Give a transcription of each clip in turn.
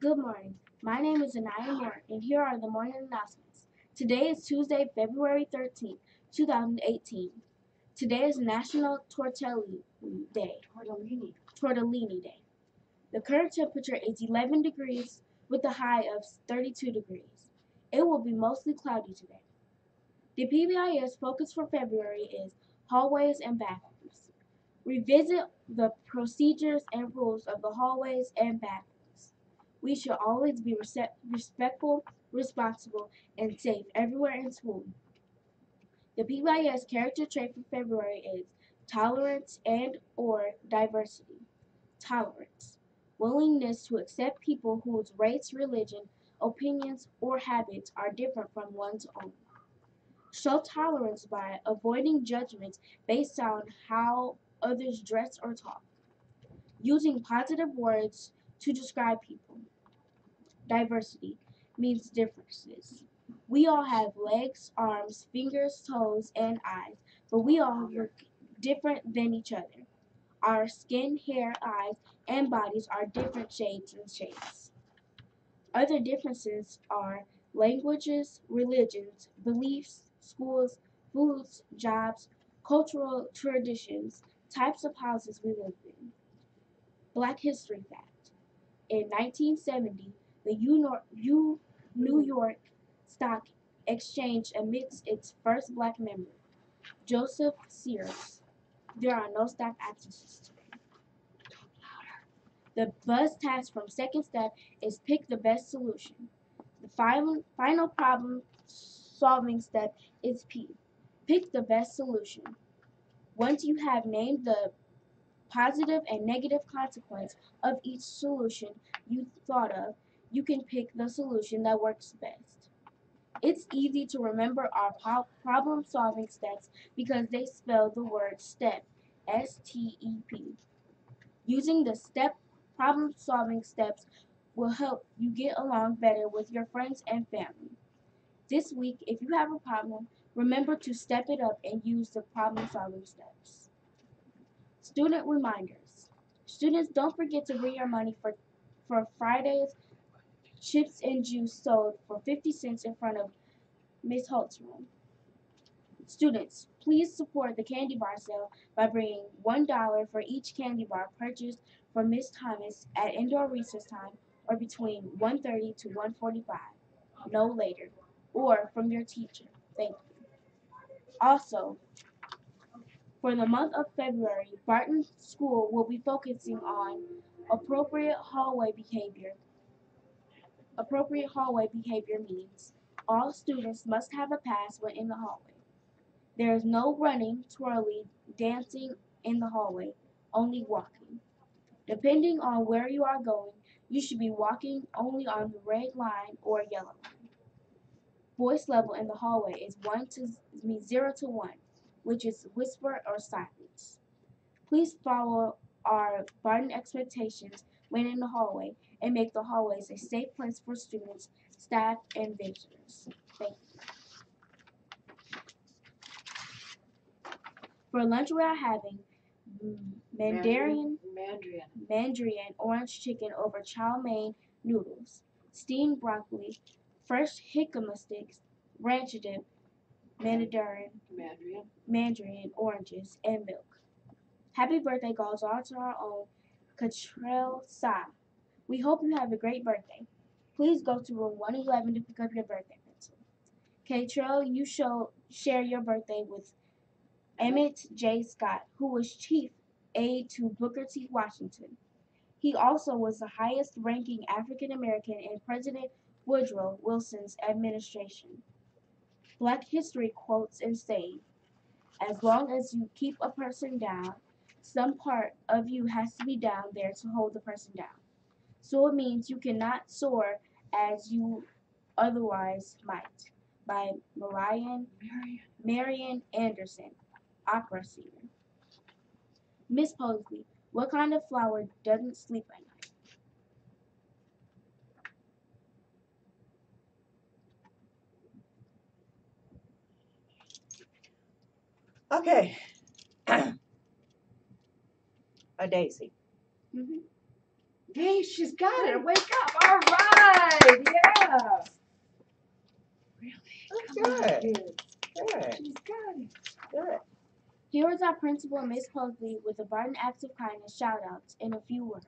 Good morning. My name is Anaya Moore, and here are the morning announcements. Today is Tuesday, February 13th, 2018. Today is National Day. Tortellini Day. The current temperature is 11 degrees with a high of 32 degrees. It will be mostly cloudy today. The PBIS focus for February is hallways and bathrooms. Revisit the procedures and rules of the hallways and bathrooms. We should always be respectful, responsible, and safe everywhere in school. The PBIS character trait for February is tolerance and or diversity. Tolerance. Willingness to accept people whose race, religion, opinions, or habits are different from one's own. Show tolerance by avoiding judgments based on how others dress or talk. Using positive words to describe people. Diversity means differences. We all have legs, arms, fingers, toes, and eyes, but we all look different than each other. Our skin, hair, eyes, and bodies are different shades and shapes. Other differences are languages, religions, beliefs, schools, foods, jobs, cultural traditions, types of houses we live in. Black History Fact. In 1970, the New York Stock Exchange admits its first black member, Joseph Sears. There are no stock actresses today. The buzz task from second step is pick the best solution. The final problem solving step is P. Pick the best solution. Once you have named the positive and negative consequence of each solution you thought of, you can pick the solution that works best. It's easy to remember our problem solving steps because they spell the word STEP, STEP. Using the STEP problem solving steps will help you get along better with your friends and family. This week, if you have a problem, remember to step it up and use the problem solving steps. Student reminders. Students, don't forget to bring your money for Friday's chips and juice sold for 50 cents in front of Miss Holt's room. Students, please support the candy bar sale by bringing $1 for each candy bar purchased from Miss Thomas at indoor recess time or between 1:30 to 1:45, no later, or from your teacher. Thank you. Also, for the month of February, Barton School will be focusing on appropriate hallway behavior. Appropriate hallway behavior means all students must have a pass when in the hallway. There is no running, twirling, dancing in the hallway, only walking. Depending on where you are going, you should be walking only on the red line or yellow line. Voice level in the hallway is 0 to 1, which is whisper or silence. Please follow our Barton expectations when in the hallway and make the hallways a safe place for students, staff, and visitors. Thank you. For lunch we are having Mandarin orange chicken over chow mein noodles, steamed broccoli, fresh jicama sticks, ranch dip, Mandarin oranges, and milk. Happy birthday goes out to our own Catrell Sa. We hope you have a great birthday. Please go to room 111 to pick up your birthday pencil. Catrell, you share your birthday with Emmett J. Scott, who was chief aide to Booker T. Washington. He also was the highest ranking African American in President Woodrow Wilson's administration. Black history quotes and saying, as long as you keep a person down, some part of you has to be down there to hold the person down. So it means you cannot soar as you otherwise might. By Marian Anderson, opera singer. Miss Posley, what kind of flower doesn't sleep at night? Okay, a daisy. Mm-hmm. Hey, she's got it. Wake up. All right. Yeah. Good. Good. Good. She's got it. Good. Here is our principal, Miss Pugsley, with a Barton Acts of Kindness shout-outs in a few words.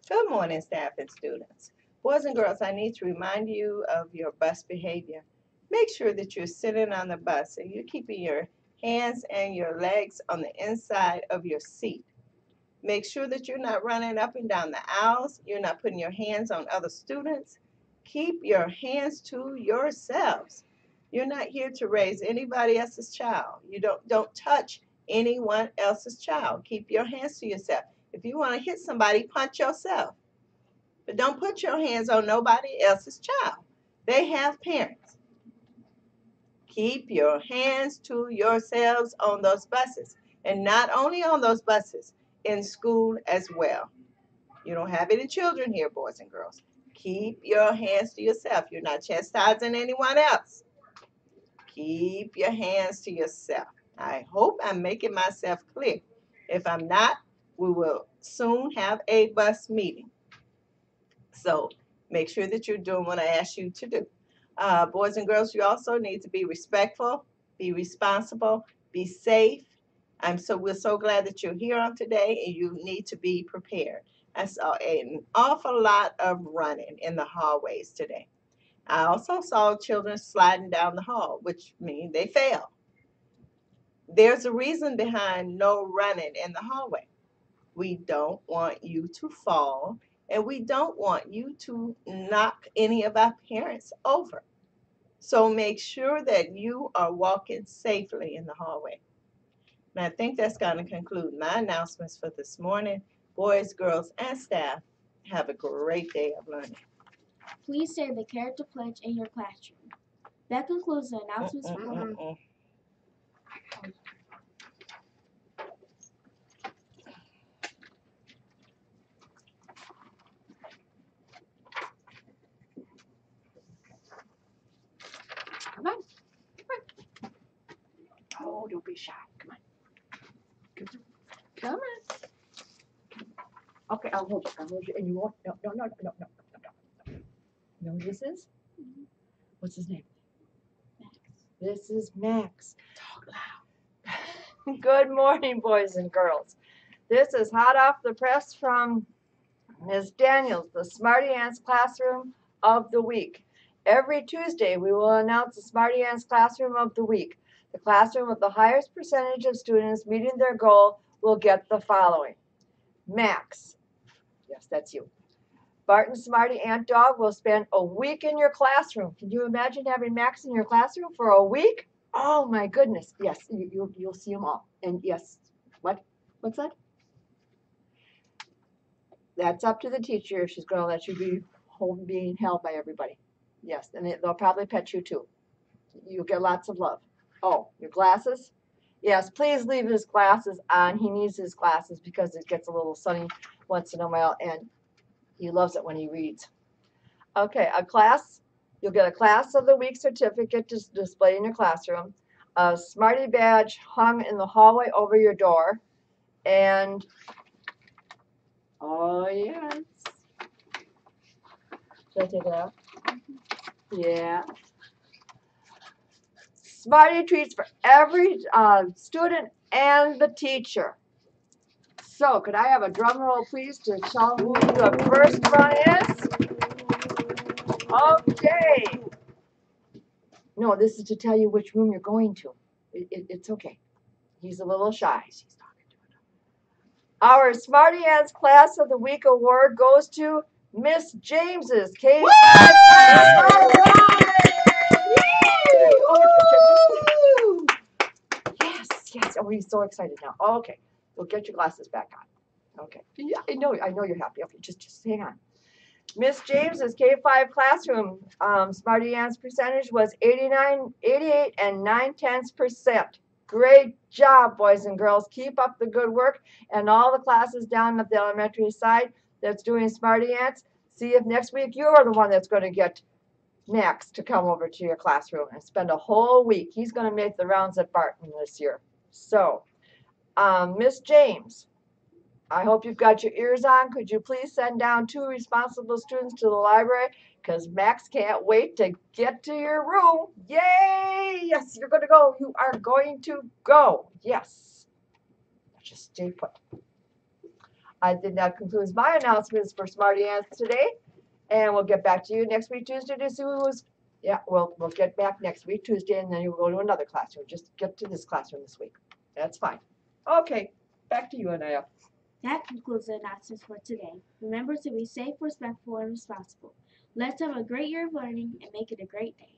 Good morning, staff and students. Boys and girls, I need to remind you of your bus behavior. Make sure that you're sitting on the bus and you're keeping your hands and your legs on the inside of your seat. Make sure that you're not running up and down the aisles. You're not putting your hands on other students. Keep your hands to yourselves. You're not here to raise anybody else's child. You don't touch anyone else's child. Keep your hands to yourself. If you want to hit somebody, punch yourself. But don't put your hands on nobody else's child. They have parents. Keep your hands to yourselves on those buses. And not only on those buses, in school as well. You don't have any children here, boys and girls. Keep your hands to yourself. You're not chastising anyone else. Keep your hands to yourself. I hope I'm making myself clear. If I'm not, we will soon have a bus meeting. So make sure that you're doing what I asked you to do. Boys and girls, you also need to be respectful, be responsible, be safe. We're so glad that you're here on today, and you need to be prepared. I saw an awful lot of running in the hallways today. I also saw children sliding down the hall, which means they fell. There's a reason behind no running in the hallway. We don't want you to fall, and we don't want you to knock any of our parents over. So make sure that you are walking safely in the hallway. And I think that's going to conclude my announcements for this morning. Boys, girls, and staff, have a great day of learning. Please say the character pledge in your classroom. That concludes the announcements from Come on. Come on. Oh, don't be shy. Come on. Come on. Okay, I'll hold you. I'll hold you. And you won't. No, no, no, no, no, no, no. You know who this is? What's his name? Max. This is Max. Talk loud. Good morning, boys and girls. This is hot off the press from Ms. Daniels, the Smarty Ants Classroom of the Week. Every Tuesday, we will announce the Smarty Ants Classroom of the Week. The classroom with the highest percentage of students meeting their goal will get the following. Max. Yes, that's you. Barton Smarty Ant Dog will spend a week in your classroom. Can you imagine having Max in your classroom for a week? Oh my goodness. Yes, you'll see them all. And yes, what's that? That's up to the teacher if she's going to let you be being held by everybody. Yes, and they'll probably pet you too. You'll get lots of love. Oh, your glasses? Yes, please leave his glasses on. He needs his glasses because it gets a little sunny once in a while, and he loves it when he reads. Okay, you'll get a Class of the Week certificate to display in your classroom, a Smarty badge hung in the hallway over your door, and oh yes. Should I take it out? Yeah. Smarty treats for every student and the teacher. So, could I have a drum roll, please, to tell who the first one is? Okay. No, this is to tell you which room you're going to. It's okay. He's a little shy. She's talking to him. Our Smarty Ants Class of the Week award goes to Miss James's K5 class. All right. Yes. Oh, he's so excited now. Oh, okay. We'll get your glasses back on. Okay. Yeah, I know you're happy. Okay, just hang on. Miss James's K5 classroom Smarty Ants percentage was 88 and 9/10%. Great job, boys and girls. Keep up the good work. And all the classes down at the elementary side that's doing Smarty Ants, see if next week you're the one that's going to get Max to come over to your classroom and spend a whole week. He's going to make the rounds at Barton this year. So, Miss James, I hope you've got your ears on. Could you please send down 2 responsible students to the library? Because Max can't wait to get to your room. Yay! Yes, you're going to go. You are going to go. Yes. Just stay put. I think that concludes my announcements for Smarty Ants today. And we'll get back to you next week, Tuesday, to see who's. Yeah, we'll get back next week, Tuesday, and then you'll go to another classroom. Just get to this classroom this week. That's fine. Okay, back to you, Anaya. That concludes the announcements for today. Remember to be safe, respectful, and responsible. Let's have a great year of learning and make it a great day.